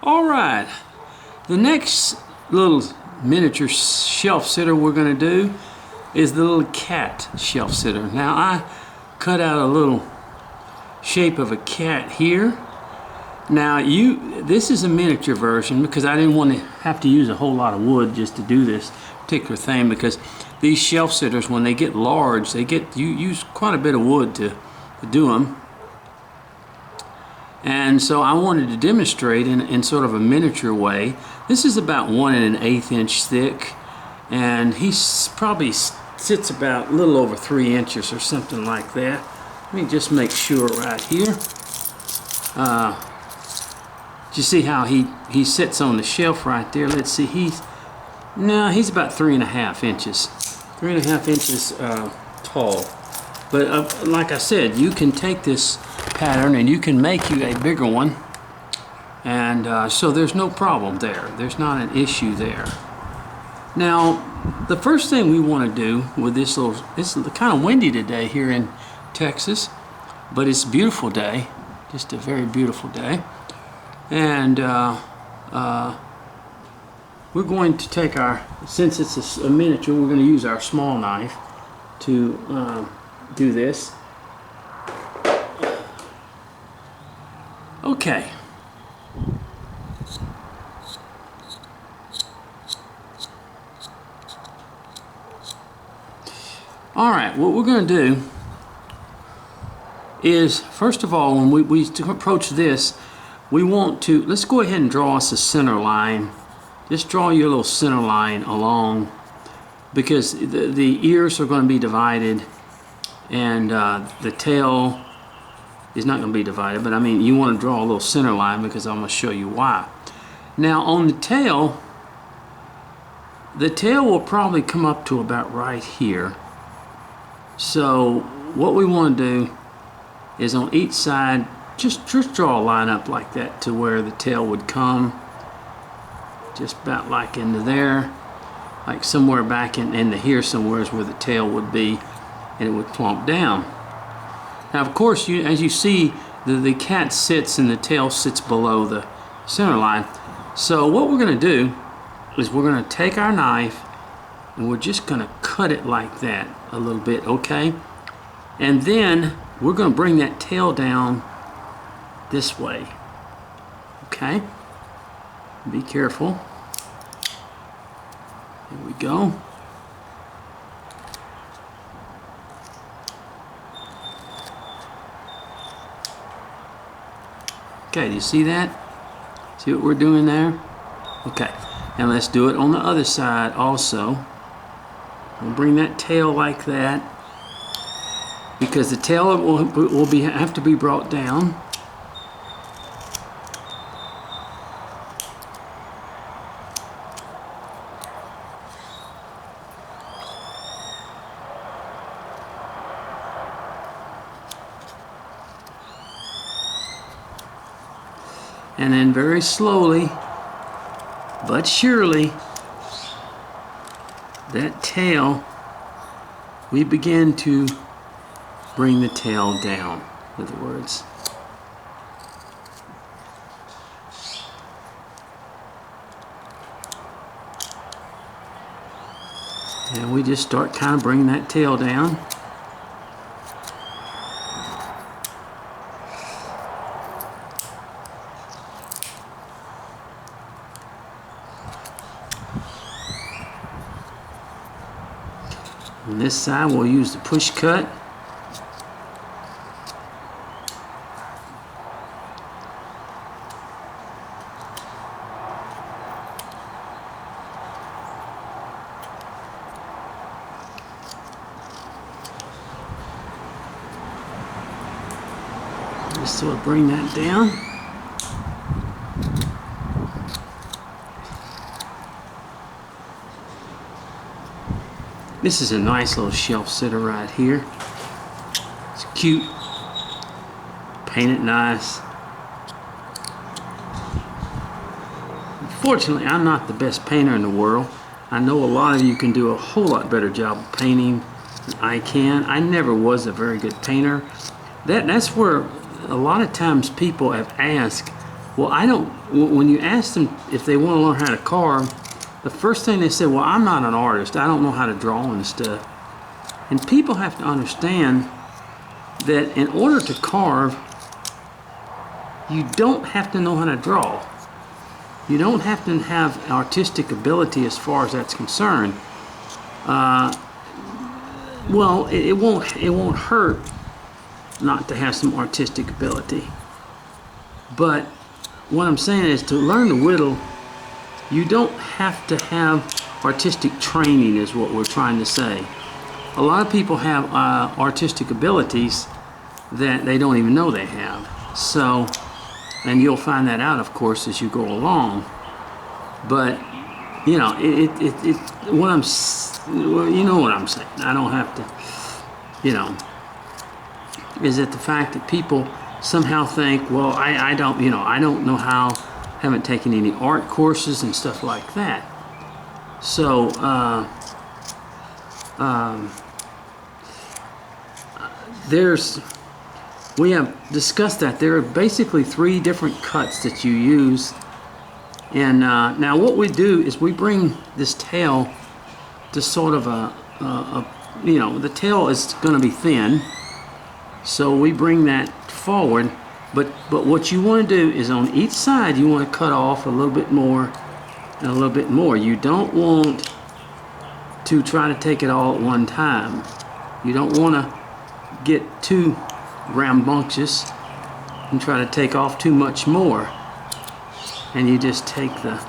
Alright, the next little miniature shelf sitter we're going to do is the little cat shelf sitter. Now I cut out a little shape of a cat here. Now this is a miniature version because I didn't want to have to use a whole lot of wood just to do this particular thing, because these shelf sitters, when they get large, you use quite a bit of wood to do them. And so I wanted to demonstrate in sort of a miniature way. This is about 1 1/8 inch thick, and he probably sits about a little over 3 inches or something like that. Let me just make sure right here. You see how he sits on the shelf right there? Let's see, he's about 3.5 inches. 3.5 inches tall. But like I said, you can take this pattern and you can make you a bigger one, and so there's no problem there. There's not an issue there. Now, the first thing we want to do with this it's kind of windy today here in Texas, but it's a beautiful day, just a very beautiful day. And we're going to take since it's a miniature, we're going to use our small knife to do this. Okay. All right, what we're going to do is, first of all, when we approach this, we want to, let's go ahead and draw us a center line. Just draw your little center line along, because the ears are going to be divided, and the tail is not going to be divided, but I mean, you want to draw a little center line because I'm going to show you why. Now on the tail will probably come up to about right here. So what we want to do is on each side, just draw a line up like that to where the tail would come, just about like into there, like somewhere back into here somewhere is where the tail would be, and it would plump down. Now, of course, as you see, the cat sits and the tail sits below the center line. So what we're going to do is we're going to take our knife and we're just going to cut it like that a little bit, okay? And then we're going to bring that tail down this way, okay? Be careful. Here we go. Okay, do you see that? See what we're doing there? Okay, and let's do it on the other side also. We'll bring that tail like that, because the tail will have to be brought down. And then very slowly but surely, that tail, we begin to bring the tail down, in other words. And we just start kind of bringing that tail down. On this side, we'll use the push cut. Just sort of bring that down. This is a nice little shelf sitter right here. It's cute, painted nice. Unfortunately, I'm not the best painter in the world. I know a lot of you can do a whole lot better job of painting than I can. I never was a very good painter. That's where a lot of times people have asked Well, I don't, when you ask them if they want to learn how to carve, the first thing they say, well, I'm not an artist. I don't know how to draw and stuff. And people have to understand that in order to carve, you don't have to know how to draw. You don't have to have artistic ability as far as that's concerned. Well, it won't hurt not to have some artistic ability. But what I'm saying is, to learn to whittle, you don't have to have artistic training, is what we're trying to say. A lot of people have artistic abilities that they don't even know they have. So, and you'll find that out, of course, as you go along. But you know, what I'm, well, you know what I'm saying. I don't have to, you know, is that the fact that people somehow think, well, I don't, you know, I don't know how, haven't taken any art courses and stuff like that. So, we have discussed that there are basically 3 different cuts that you use. And now what we do is we bring this tail to sort of you know, the tail is going to be thin, so we bring that forward. But what you want to do is on each side you want to cut off a little bit more and a little bit more. You don't want to try to take it all at one time. You don't want to get too rambunctious and try to take off too much more. And you just take the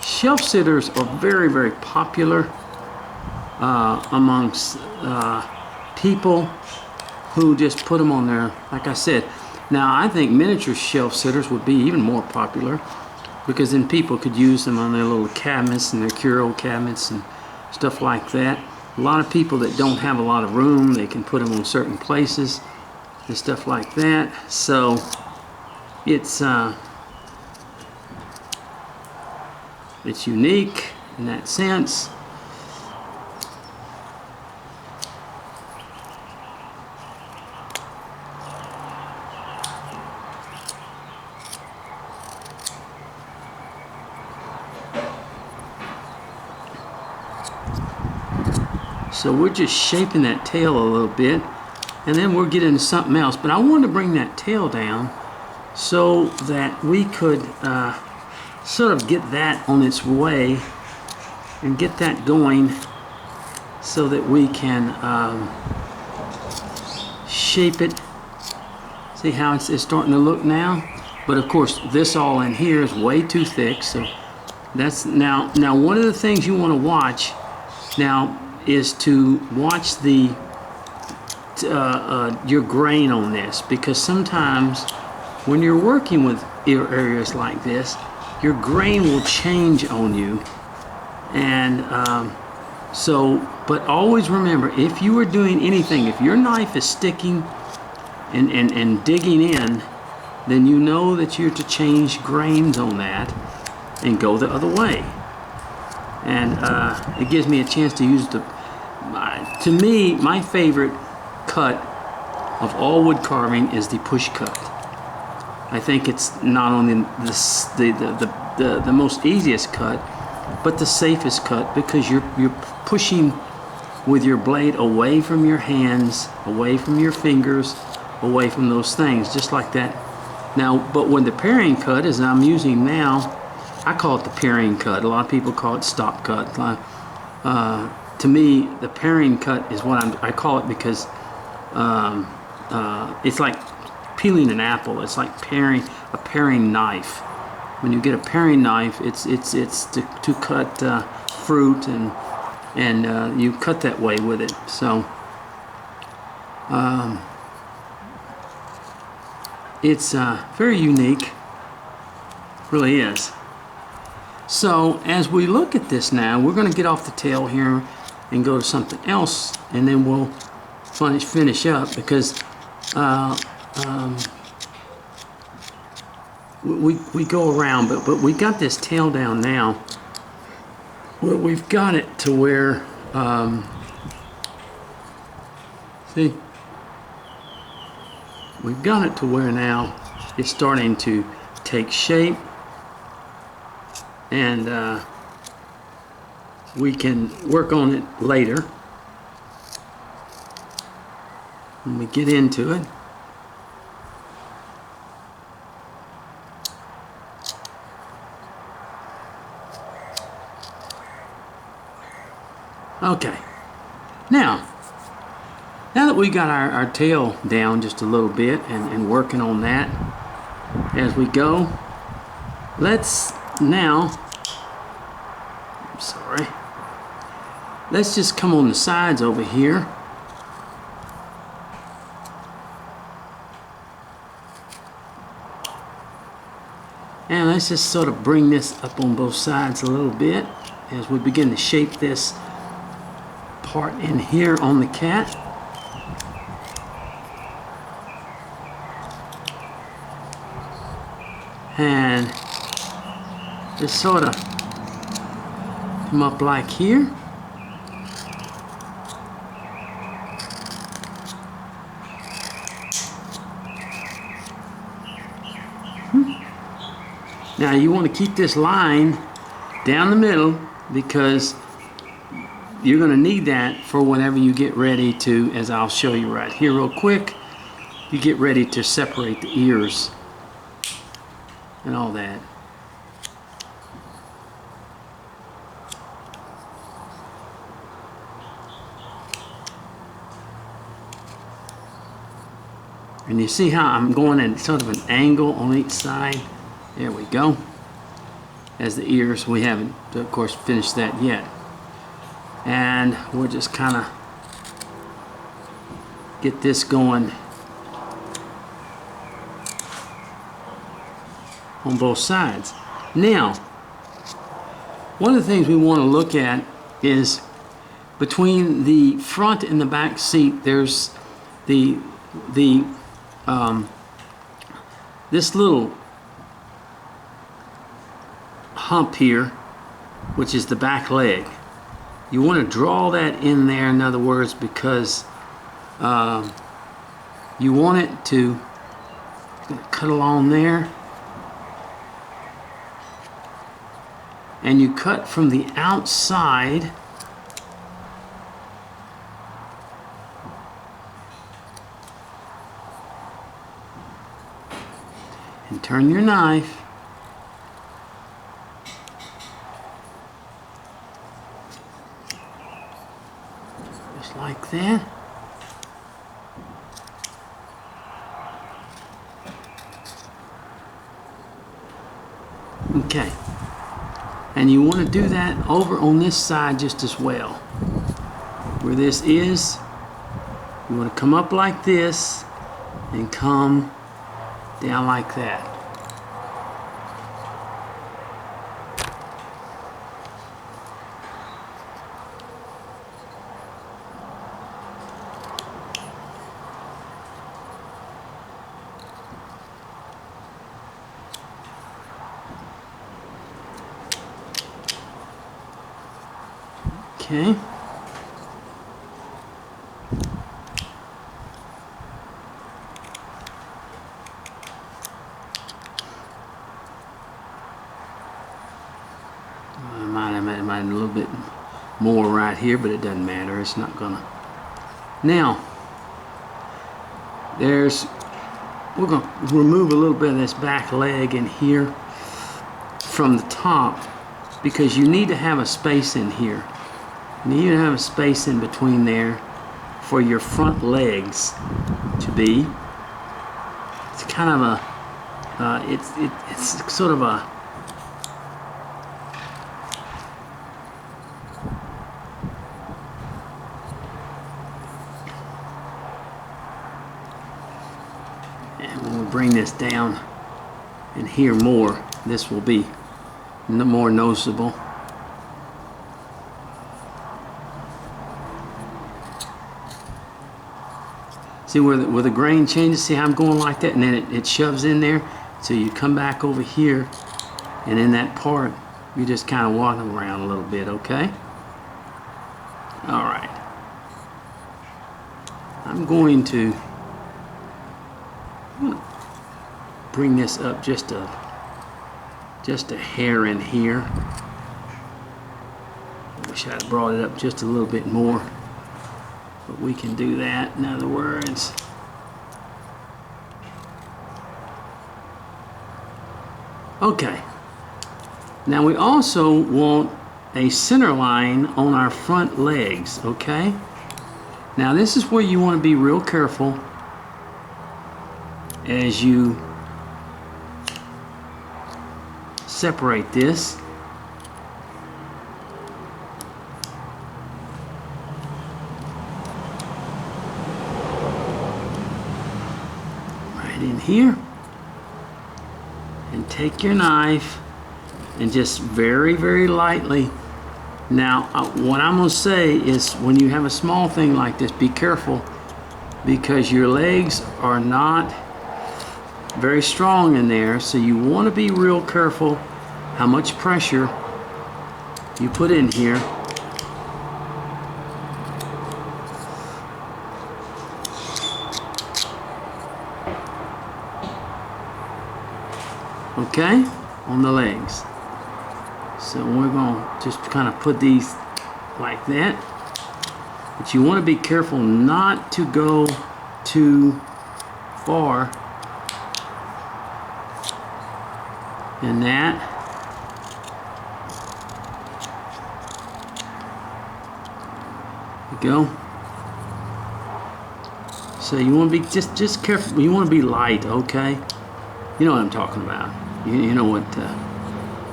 shelf sitters are very, very popular amongst people who just put them on there, like I said. Now, I think miniature shelf sitters would be even more popular, because then people could use them on their little cabinets and their curio cabinets and stuff like that. A lot of people that don't have a lot of room, they can put them on certain places and stuff like that. So it's unique in that sense. So we're just shaping that tail a little bit, and then we'll get into something else. But I wanted to bring that tail down so that we could sort of get that on its way and get that going, so that we can shape it. See how it's starting to look now? But of course, this all in here is way too thick. So that's now one of the things you want to watch now is to watch the your grain on this, because sometimes when you're working with areas like this, your grain will change on you. And but always remember, if you are doing anything, if your knife is sticking and digging in, then you know that you're to change grains on that and go the other way. And it gives me a chance to use to me, my favorite cut of all wood carving is the push cut. I think it's not only the most easiest cut, but the safest cut, because you're pushing with your blade away from your hands, away from your fingers, away from those things, just like that. Now, but when the paring cut, as I'm using now, I call it the paring cut. A lot of people call it stop cut. To me, the paring cut is what I call it, because it's like peeling an apple. It's like a paring knife. When you get a paring knife, it's to cut fruit, and you cut that way with it. So it's very unique, really is. So as we look at this now, we're going to get off the tail here and go to something else, and then we'll finish up, because we go around, but we got this tail down now. Well, we've got it to where, see, we've got it to where now it's starting to take shape, and we can work on it later when we get into it. Okay, now that we got our tail down just a little bit and working on that as we go, let's now, let's just come on the sides over here. And let's just sort of bring this up on both sides a little bit as we begin to shape this part in here on the cat. And just sort of come up like here. Now you want to keep this line down the middle because you're going to need that for whenever you get ready to, as I'll show you right here real quick, you get ready to separate the ears and all that. And you see how I'm going at sort of an angle on each side? There we go. As the ears, we haven't, of course, finished that yet. And we'll just kind of get this going on both sides. Now, one of the things we want to look at is between the front and the back seat, there's this little hump here, which is the back leg. You want to draw that in there, in other words, because you want it to cut along there, and you cut from the outside and turn your knife just like that. Okay, and you want to do that over on this side just as well. Where this is, you want to come up like this and come down like that. Okay. I might have a little bit more right here, but it doesn't matter. It's not gonna. Now, we're gonna remove a little bit of this back leg in here from the top because you need to have a space in here. You need to have a space in between there for your front legs to be. It's kind of a, it's sort of a, and when we bring this down and here more, this will be more noticeable. See where the grain changes? See how I'm going like that? And then it shoves in there. So you come back over here, and in that part, You just kind of walk them around a little bit, okay? All right. I'm going to bring this up just a hair in here. I wish I'd brought it up just a little bit more, but we can do that. In other words, okay. Now we also want a center line on our front legs, okay? Now this is where you want to be real careful as you separate this. Right in here. And take your knife and just very, very lightly. Now, what I'm going to say is when you have a small thing like this, be careful because your legs are not very strong in there, so you want to be real careful how much pressure you put in here. Okay, on the legs. So we're going to just kind of put these like that. But you want to be careful not to go too far in that. There you go. So you want to be just careful. You want to be light, okay? You know what I'm talking about. You know what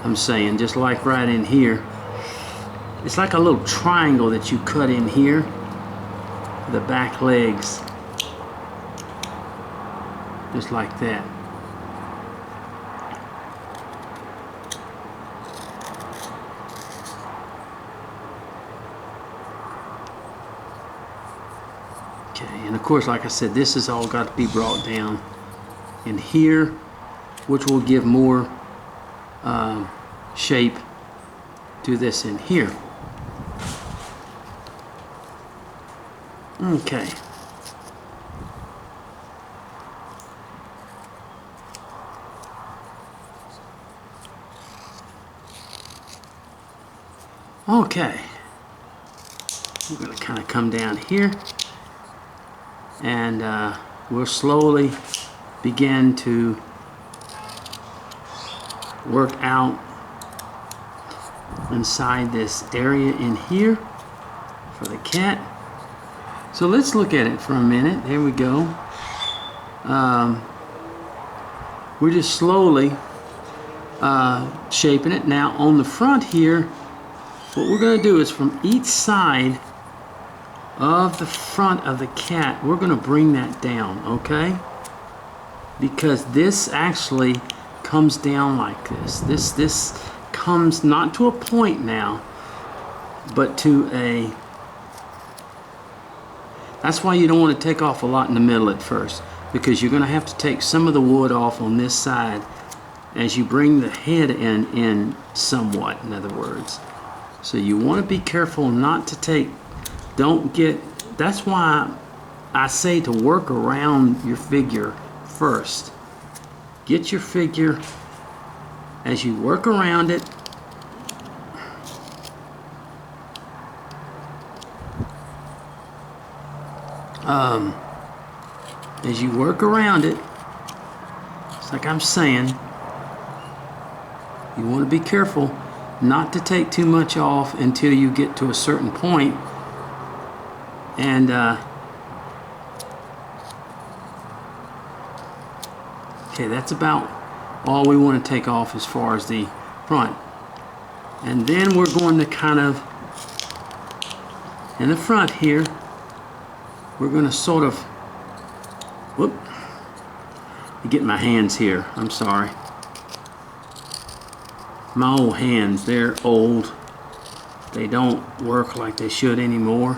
I'm saying, just like right in here. It's like a little triangle that you cut in here, the back legs, just like that. Okay, and of course, like I said, this has all got to be brought down in here, which will give more shape to this in here. Okay. Okay. We're going to kind of come down here and we'll slowly begin to work out inside this area in here for the cat. So let's look at it for a minute. There we go. We're just slowly shaping it. Now on the front here, what we're going to do is from each side of the front of the cat, we're going to bring that down, okay? Because this actually comes down like this. This comes not to a point now, but to a... That's why you don't want to take off a lot in the middle at first, because you're going to have to take some of the wood off on this side as you bring the head in somewhat, in other words. So you want to be careful not to take, don't get, that's why I say to work around your figure first. Get your figure, as you work around it, as you work around it, it's like I'm saying, you want to be careful not to take too much off until you get to a certain point. And okay, that's about all we want to take off as far as the front. And then we're going to kind of, in the front here, we're going to sort of, whoop, get my hands here, I'm sorry. My old hands, they're old. They don't work like they should anymore.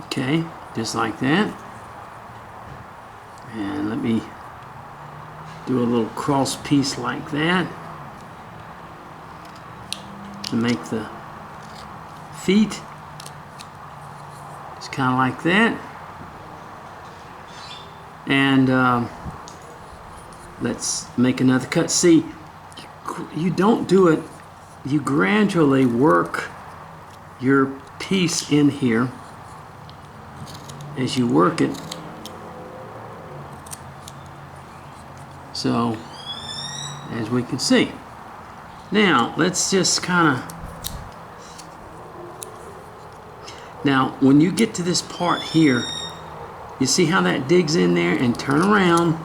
Okay, just like that. And let me do a little cross piece like that to make the feet. Just kind of like that. And let's make another cut. See, you don't do it, you gradually work your piece in here as you work it. So, as we can see. Now, let's just kind of... Now, when you get to this part here, you see how that digs in there and turn around?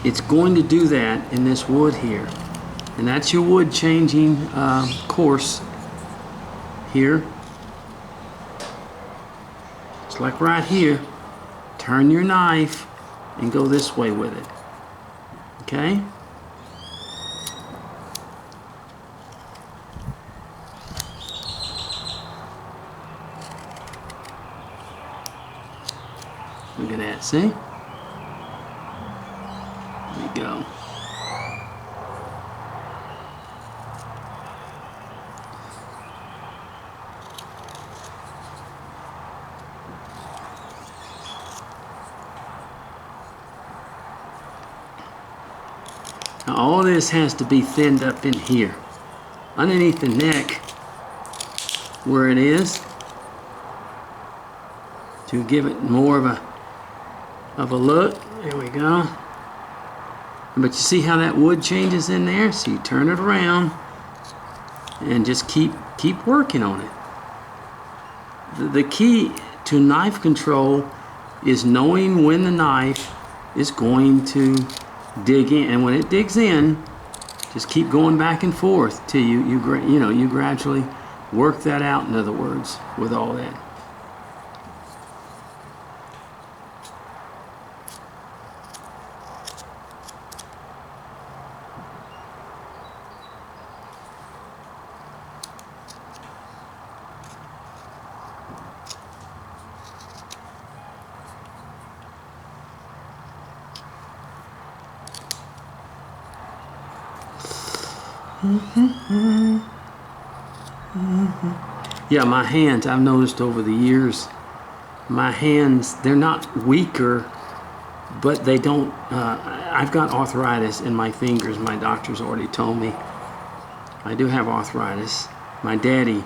It's going to do that in this wood here. And that's your wood changing course here. It's like right here. Turn your knife and go this way with it. Okay? Look at that, see? There we go. Now all this has to be thinned up in here, underneath the neck where it is, to give it more of a look. There we go. But you see how that wood changes in there? So you turn it around and just keep working on it. The key to knife control is knowing when the knife is going to dig in, and when it digs in, just keep going back and forth till you gradually work that out. In other words, with all that. Yeah, my hands, I've noticed over the years, my hands, they're not weaker, but they don't, I've got arthritis in my fingers. My doctor's already told me I do have arthritis. My daddy